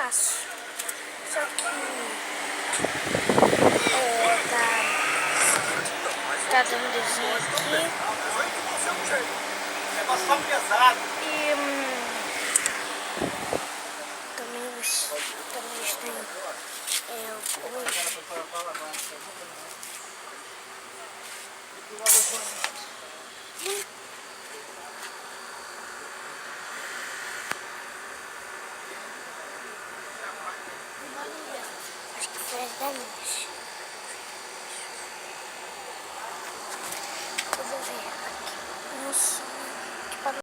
fácil. Só que tá dando desenho aqui. É bastante pesado. E também está hoje. Acho que foi às 10 horas.